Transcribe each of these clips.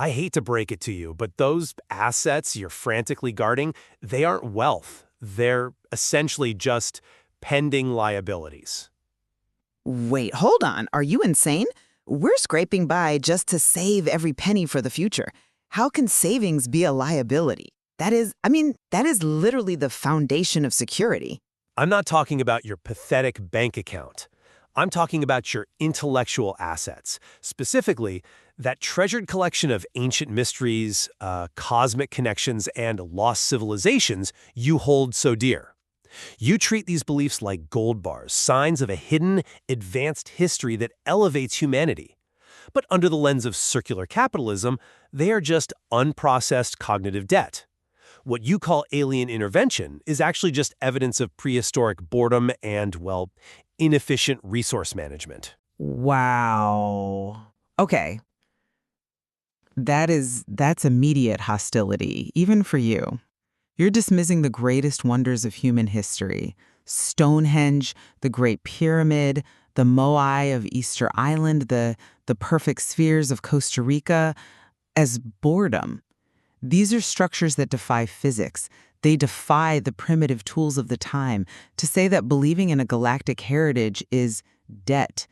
I hate to break it to you, but those assets you're frantically guarding, they aren't wealth. They're essentially just pending liabilities. Wait, hold on. Are you insane? We're scraping by just to save every penny for the future. How can savings be a liability? That is literally the foundation of security. I'm not talking about your pathetic bank account. I'm talking about your intellectual assets, specifically that treasured collection of ancient mysteries, cosmic connections, and lost civilizations you hold so dear. You treat these beliefs like gold bars, signs of a hidden, advanced history that elevates humanity. But under the lens of circular capitalism, they are just unprocessed cognitive debt. What you call alien intervention is actually just evidence of prehistoric boredom and, well, inefficient resource management. Wow. Okay. That's immediate hostility, even for you. You're dismissing the greatest wonders of human history. Stonehenge, the Great Pyramid, the Moai of Easter Island, the perfect spheres of Costa Rica, as boredom. These are structures that defy physics. They defy the primitive tools of the time. To say that believing in a galactic heritage is debt,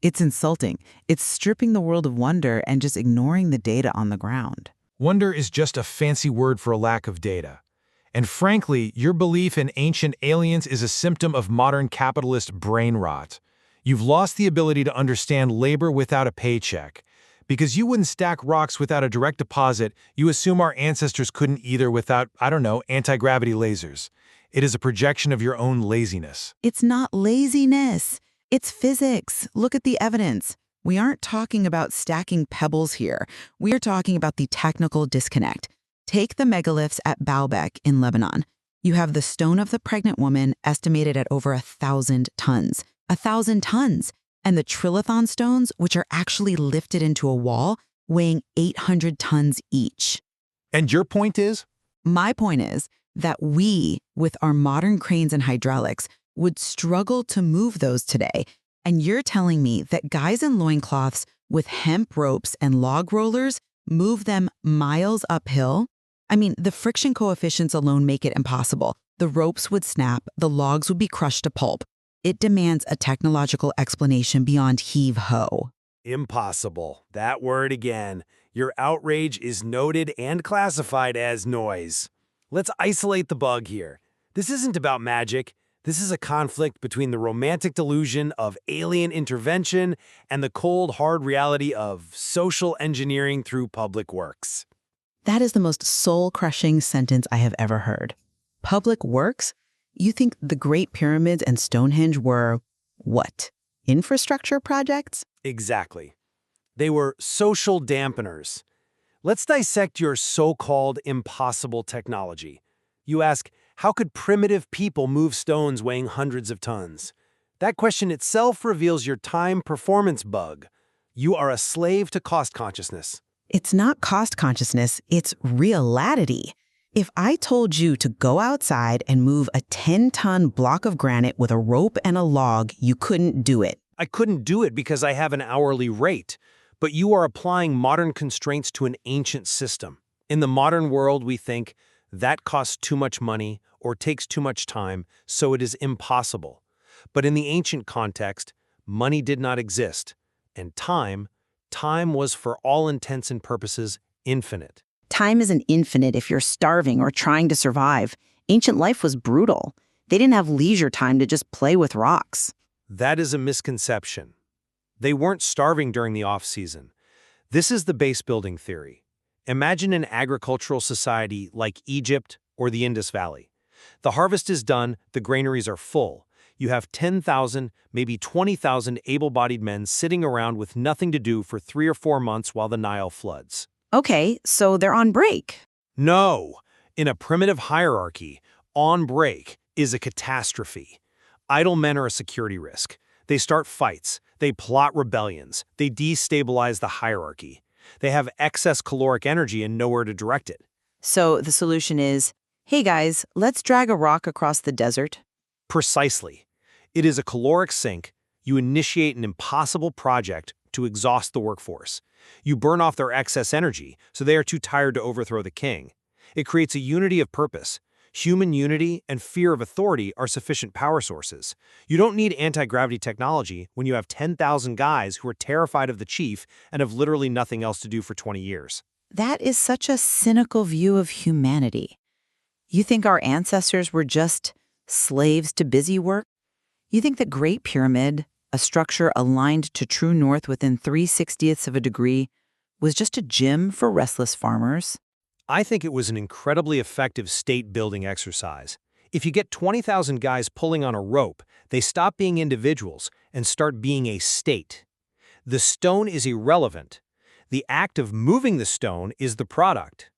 it's insulting. It's stripping the world of wonder and just ignoring the data on the ground. Wonder is just a fancy word for a lack of data. And frankly, your belief in ancient aliens is a symptom of modern capitalist brain rot. You've lost the ability to understand labor without a paycheck. Because you wouldn't stack rocks without a direct deposit, you assume our ancestors couldn't either without, anti-gravity lasers. It is a projection of your own laziness. It's not laziness. It's physics. Look at the evidence. We aren't talking about stacking pebbles here. We are talking about the technical disconnect. Take the megaliths at Baalbek in Lebanon. You have the stone of the pregnant woman estimated at over 1,000 tons. 1,000 tons! And the trilithon stones, which are actually lifted into a wall, weighing 800 tons each. And your point is? My point is that we, with our modern cranes and hydraulics, would struggle to move those today. And you're telling me that guys in loincloths with hemp ropes and log rollers move them miles uphill? The friction coefficients alone make it impossible. The ropes would snap, the logs would be crushed to pulp. It demands a technological explanation beyond heave-ho. Impossible. That word again. Your outrage is noted and classified as noise. Let's isolate the bug here. This isn't about magic. This is a conflict between the romantic delusion of alien intervention and the cold, hard reality of social engineering through public works. That is the most soul-crushing sentence I have ever heard. Public works? You think the Great Pyramids and Stonehenge were, what, infrastructure projects? Exactly. They were social dampeners. Let's dissect your so-called impossible technology. You ask, how could primitive people move stones weighing hundreds of tons? That question itself reveals your time-performance bug. You are a slave to cost consciousness. It's not cost consciousness, it's reality. If I told you to go outside and move a 10-ton block of granite with a rope and a log, you couldn't do it. I couldn't do it because I have an hourly rate, but you are applying modern constraints to an ancient system. In the modern world, we think that costs too much money or takes too much time, so it is impossible. But in the ancient context, money did not exist, and time was for all intents and purposes infinite. Time isn't infinite if you're starving or trying to survive. Ancient life was brutal. They didn't have leisure time to just play with rocks. That is a misconception. They weren't starving during the off-season. This is the base building theory. Imagine an agricultural society like Egypt or the Indus Valley. The harvest is done, the granaries are full. You have 10,000, maybe 20,000 able-bodied men sitting around with nothing to do for 3 or 4 months while the Nile floods. Okay, so they're on break. No. In a primitive hierarchy, on break is a catastrophe. Idle men are a security risk. They start fights. They plot rebellions. They destabilize the hierarchy. They have excess caloric energy and nowhere to direct it. So the solution is, hey guys, let's drag a rock across the desert. Precisely. It is a caloric sink. You initiate an impossible project, to exhaust the workforce. You burn off their excess energy, so they are too tired to overthrow the king. It creates a unity of purpose. Human unity and fear of authority are sufficient power sources. You don't need anti-gravity technology when you have 10,000 guys who are terrified of the chief and have literally nothing else to do for 20 years. That is such a cynical view of humanity. You think our ancestors were just slaves to busy work? You think the Great Pyramid, a structure aligned to true north within 3/60ths of a degree, was just a gym for restless farmers? I think it was an incredibly effective state-building exercise. If you get 20,000 guys pulling on a rope, they stop being individuals and start being a state. The stone is irrelevant. The act of moving the stone is the product.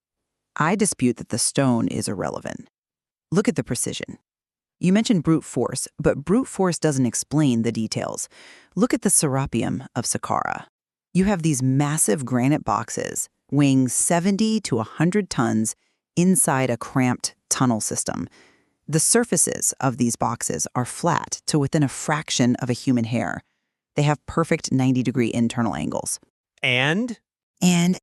I dispute that the stone is irrelevant. Look at the precision. You mentioned brute force, but brute force doesn't explain the details. Look at the Serapeum of Saqqara. You have these massive granite boxes weighing 70 to 100 tons inside a cramped tunnel system. The surfaces of these boxes are flat to within a fraction of a human hair. They have perfect 90-degree internal angles. And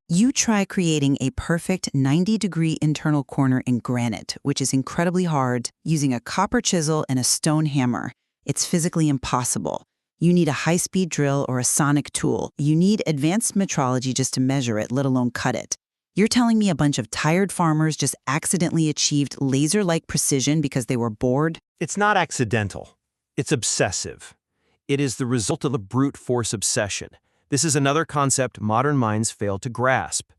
You try creating a perfect 90-degree internal corner in granite, which is incredibly hard, using a copper chisel and a stone hammer. It's physically impossible. You need a high-speed drill or a sonic tool. You need advanced metrology just to measure it, let alone cut it. You're telling me a bunch of tired farmers just accidentally achieved laser-like precision because they were bored? it's not accidental. It's obsessive. It is the result of a brute force obsession. This is another concept modern minds fail to grasp.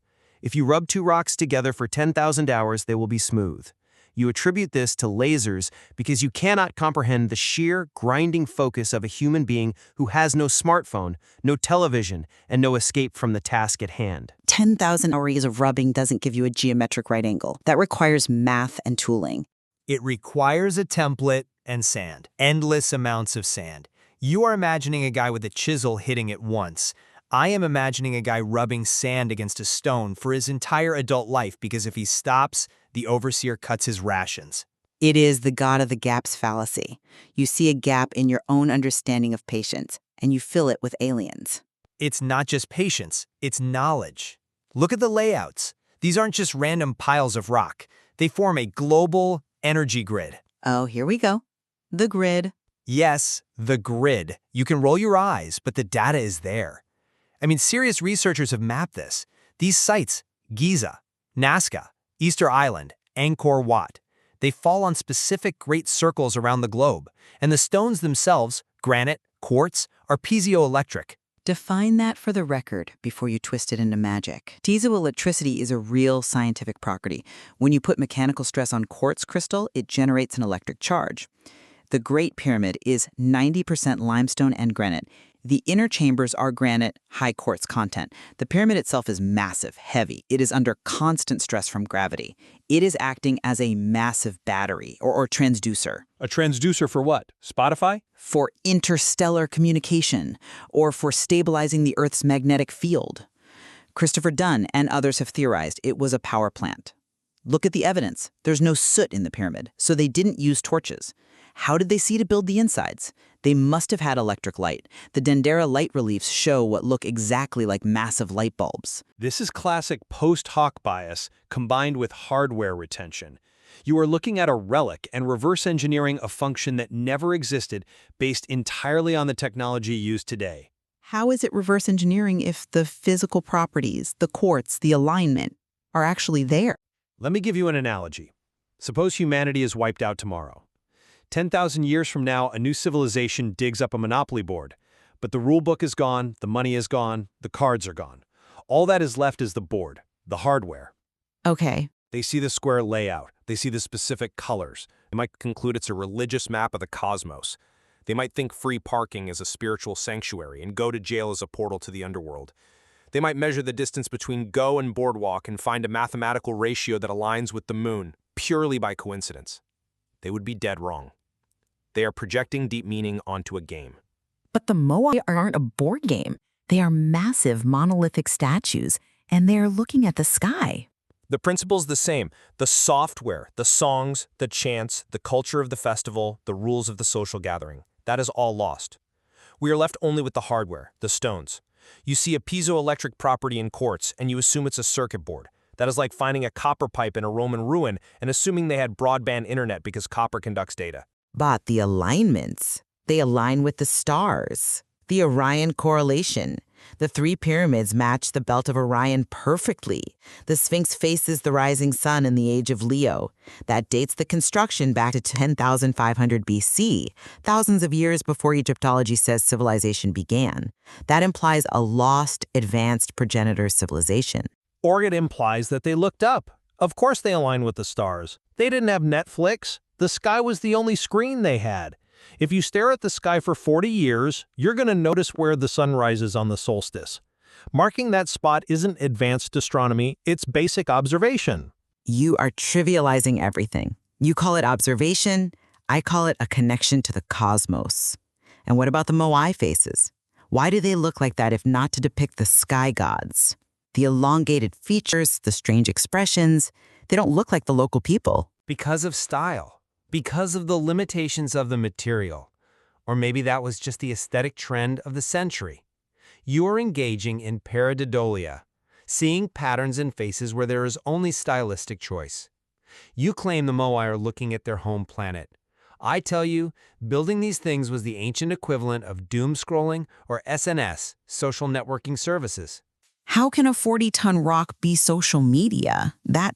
If you rub two rocks together for 10,000 hours, they will be smooth. You attribute this to lasers because you cannot comprehend the sheer, grinding focus of a human being who has no smartphone, no television, and no escape from the task at hand. 10,000 hours of rubbing doesn't give you a geometric right angle. That requires math and tooling. It requires a template and sand. Endless amounts of sand. You are imagining a guy with a chisel hitting it once. I am imagining a guy rubbing sand against a stone for his entire adult life because if he stops, the overseer cuts his rations. It is the God of the gaps fallacy. You see a gap in your own understanding of patience, and you fill it with aliens. It's not just patience, it's knowledge. Look at the layouts. These aren't just random piles of rock. They form a global energy grid. Oh, here we go. The grid. Yes, the grid. You can roll your eyes, but the data is there. I mean, serious researchers have mapped this. These sites, Giza, Nazca, Easter Island, Angkor Wat, they fall on specific great circles around the globe, and the stones themselves, granite, quartz, are piezoelectric. Define that for the record before you twist it into magic. Piezoelectricity is a real scientific property. When you put mechanical stress on quartz crystal, it generates an electric charge. The Great Pyramid is 90% limestone and granite. The inner chambers are granite, high quartz content. The pyramid itself is massive, heavy. It is under constant stress from gravity. It is acting as a massive battery or transducer. A transducer for what? Spotify? For interstellar communication, or for stabilizing the Earth's magnetic field. Christopher Dunn and others have theorized it was a power plant. Look at the evidence. There's no soot in the pyramid, so they didn't use torches. How did they see to build the insides? They must have had electric light. The Dendera light reliefs show what look exactly like massive light bulbs. This is classic post hoc bias combined with hardware retention. You are looking at a relic and reverse engineering a function that never existed based entirely on the technology used today. How is it reverse engineering if the physical properties, the quartz, the alignment, are actually there? Let me give you an analogy. Suppose humanity is wiped out tomorrow. 10,000 years from now, a new civilization digs up a monopoly board. But the rule book is gone, the money is gone, the cards are gone. All that is left is the board, the hardware. Okay. They see the square layout. They see the specific colors. They might conclude it's a religious map of the cosmos. They might think free parking is a spiritual sanctuary and go to jail as a portal to the underworld. They might measure the distance between go and boardwalk and find a mathematical ratio that aligns with the moon, purely by coincidence. They would be dead wrong. They are projecting deep meaning onto a game. But the Moai aren't a board game. They are massive monolithic statues, and they are looking at the sky. The principle's the same. The software, the songs, the chants, the culture of the festival, the rules of the social gathering. That is all lost. We are left only with the hardware, the stones. You see a piezoelectric property in quartz, and you assume it's a circuit board. That is like finding a copper pipe in a Roman ruin and assuming they had broadband internet because copper conducts data. But the alignments, they align with the stars. The Orion correlation. The three pyramids match the belt of Orion perfectly. The Sphinx faces the rising sun in the age of Leo. That dates the construction back to 10,500 BC, thousands of years before Egyptology says civilization began. That implies a lost, advanced progenitor civilization. Or it implies that they looked up. Of course they align with the stars. They didn't have Netflix. The sky was the only screen they had. If you stare at the sky for 40 years, you're going to notice where the sun rises on the solstice. Marking that spot isn't advanced astronomy, it's basic observation. You are trivializing everything. You call it observation, I call it a connection to the cosmos. And what about the Moai faces? Why do they look like that if not to depict the sky gods? The elongated features, the strange expressions, they don't look like the local people. Because of style. Because of the limitations of the material. Or maybe that was just the aesthetic trend of the century. You are engaging in pareidolia, seeing patterns in faces where there is only stylistic choice. You claim the Moai are looking at their home planet. I tell you, building these things was the ancient equivalent of doom scrolling or SNS, social networking services. How can a 40-ton rock be social media? That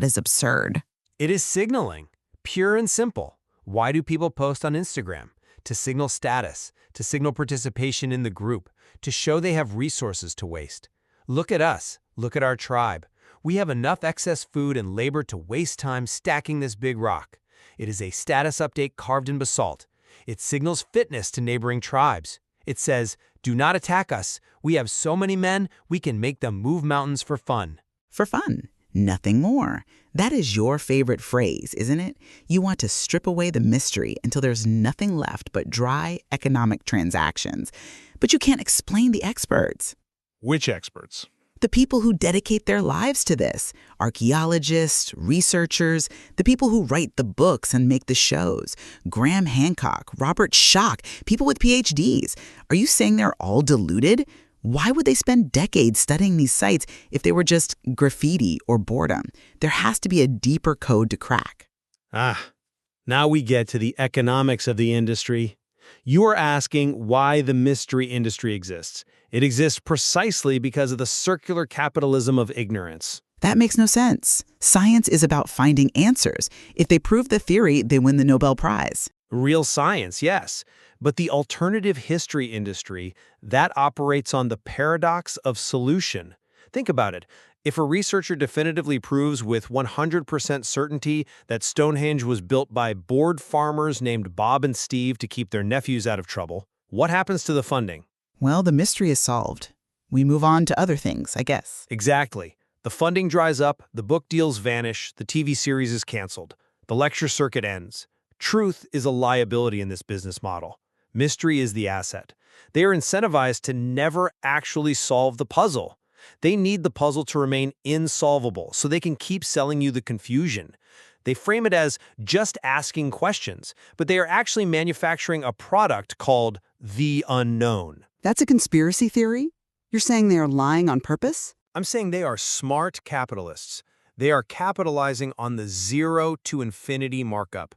is absurd. It is signaling. Pure and simple. Why do people post on Instagram? To signal status, to signal participation in the group, to show they have resources to waste. Look at us. Look at our tribe. We have enough excess food and labor to waste time stacking this big rock. It is a status update carved in basalt. It signals fitness to neighboring tribes. It says, do not attack us. We have so many men, we can make them move mountains for fun. For fun. Nothing more. That is your favorite phrase, isn't it? You want to strip away the mystery until there's nothing left but dry economic transactions. But you can't explain the experts. Which experts? The people who dedicate their lives to this. Archaeologists, researchers, the people who write the books and make the shows. Graham Hancock, Robert Schoch, people with PhDs. Are you saying they're all deluded? Why would they spend decades studying these sites if they were just graffiti or boredom? There has to be a deeper code to crack. Now we get to the economics of the industry. You are asking why the mystery industry exists. It exists precisely because of the circular capitalism of ignorance. That makes no sense. Science is about finding answers. If they prove the theory, they win the Nobel Prize. Real science, yes. But the alternative history industry, that operates on the paradox of solution. Think about it. If a researcher definitively proves with 100% certainty that Stonehenge was built by bored farmers named Bob and Steve to keep their nephews out of trouble, what happens to the funding? Well, the mystery is solved. We move on to other things, I guess. Exactly. The funding dries up, the book deals vanish, the TV series is canceled, the lecture circuit ends. Truth is a liability in this business model. Mystery is the asset. They are incentivized to never actually solve the puzzle. They need the puzzle to remain insolvable so they can keep selling you the confusion. They frame it as just asking questions, but they are actually manufacturing a product called the unknown. That's a conspiracy theory? You're saying they are lying on purpose? I'm saying they are smart capitalists. They are capitalizing on the zero to infinity markup.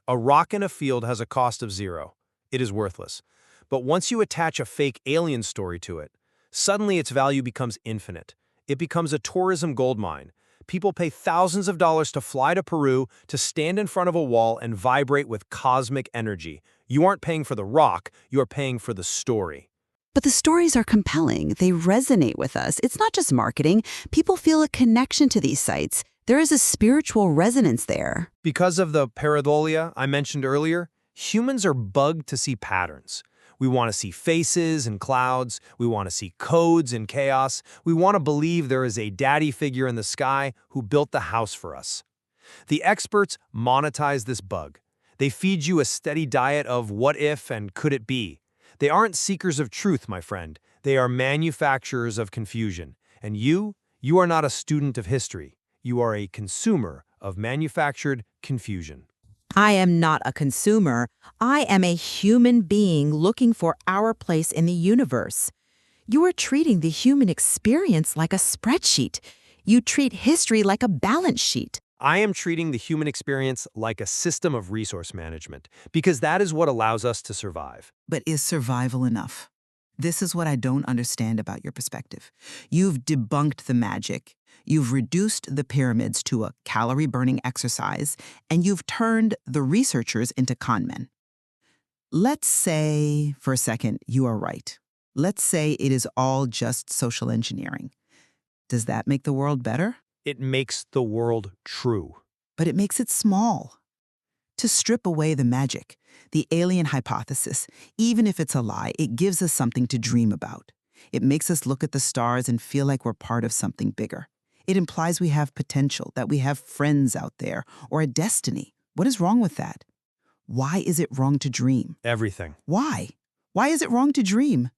A rock in a field has a cost of zero. It is worthless. But once you attach a fake alien story to it, suddenly its value becomes infinite. It becomes a tourism goldmine. People pay thousands of dollars to fly to Peru, to stand in front of a wall and vibrate with cosmic energy. You aren't paying for the rock, you are paying for the story. But the stories are compelling. They resonate with us. It's not just marketing. People feel a connection to these sites. There is a spiritual resonance there. Because of the pareidolia I mentioned earlier, humans are bugged to see patterns. We want to see faces and clouds. We want to see codes and chaos. We want to believe there is a daddy figure in the sky who built the house for us. The experts monetize this bug. They feed you a steady diet of what if and could it be. They aren't seekers of truth, my friend. They are manufacturers of confusion. And you are not a student of history. You are a consumer of manufactured confusion. I am not a consumer. I am a human being looking for our place in the universe. You are treating the human experience like a spreadsheet. You treat history like a balance sheet. I am treating the human experience like a system of resource management, because that is what allows us to survive. But is survival enough? This is what I don't understand about your perspective. You've debunked the magic. You've reduced the pyramids to a calorie-burning exercise, and you've turned the researchers into con men. Let's say, for a second, you are right. Let's say it is all just social engineering. Does that make the world better? It makes the world true. But it makes it small. To strip away the magic, the alien hypothesis, even if it's a lie, it gives us something to dream about. It makes us look at the stars and feel like we're part of something bigger. It implies we have potential, that we have friends out there, or a destiny. What is wrong with that? Why is it wrong to dream? Everything. Why? Why is it wrong to dream?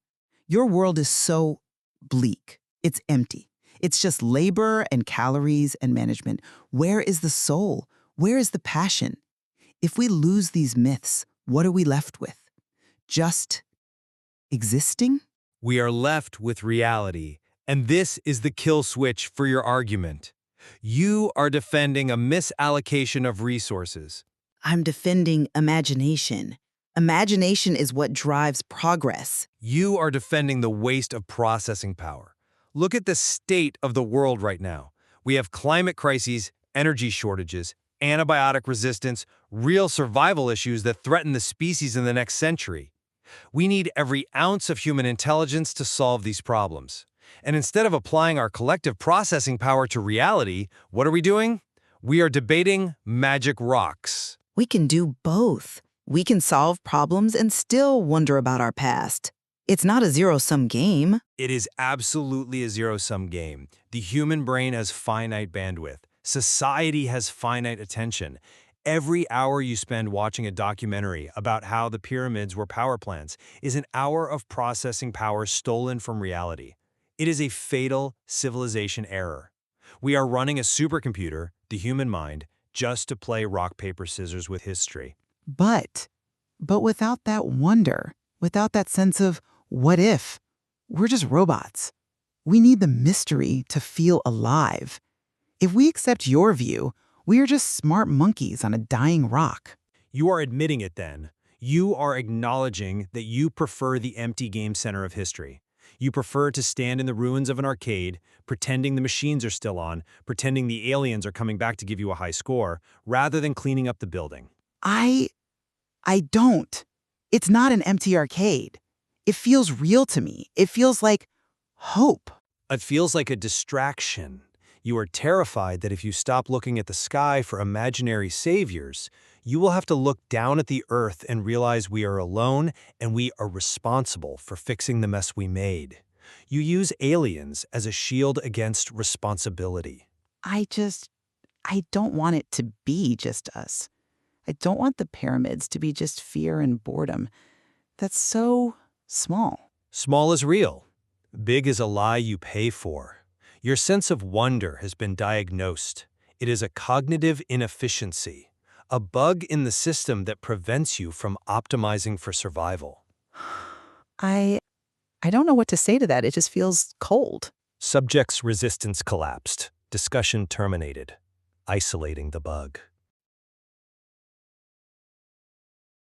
Your world is so bleak. It's empty. It's just labor and calories and management. Where is the soul? Where is the passion? If we lose these myths, what are we left with? Just existing? We are left with reality, and this is the kill switch for your argument. You are defending a misallocation of resources. I'm defending imagination. Imagination is what drives progress. You are defending the waste of processing power. Look at the state of the world right now. We have climate crises, energy shortages, antibiotic resistance, real survival issues that threaten the species in the next century. We need every ounce of human intelligence to solve these problems. And instead of applying our collective processing power to reality, what are we doing? We are debating magic rocks. We can do both. We can solve problems and still wonder about our past. It's not a zero-sum game. It is absolutely a zero-sum game. The human brain has finite bandwidth. Society has finite attention. Every hour you spend watching a documentary about how the pyramids were power plants is an hour of processing power stolen from reality. It is a fatal civilization error. We are running a supercomputer, the human mind, just to play rock, paper, scissors with history. But without that wonder, without that sense of what if, we're just robots. We need the mystery to feel alive. If we accept your view, we are just smart monkeys on a dying rock. You are admitting it then. You are acknowledging that you prefer the empty game center of history. You prefer to stand in the ruins of an arcade, pretending the machines are still on, pretending the aliens are coming back to give you a high score, rather than cleaning up the building. I don't. It's not an empty arcade. It feels real to me. It feels like hope. It feels like a distraction. You are terrified that if you stop looking at the sky for imaginary saviors, you will have to look down at the earth and realize we are alone and we are responsible for fixing the mess we made. You use aliens as a shield against responsibility. I don't want it to be just us. I don't want the pyramids to be just fear and boredom. That's so small. Small is real. Big is a lie you pay for. Your sense of wonder has been diagnosed. It is a cognitive inefficiency, a bug in the system that prevents you from optimizing for survival. I don't know what to say to that. It just feels cold. Subject's resistance collapsed. Discussion terminated. Isolating the bug.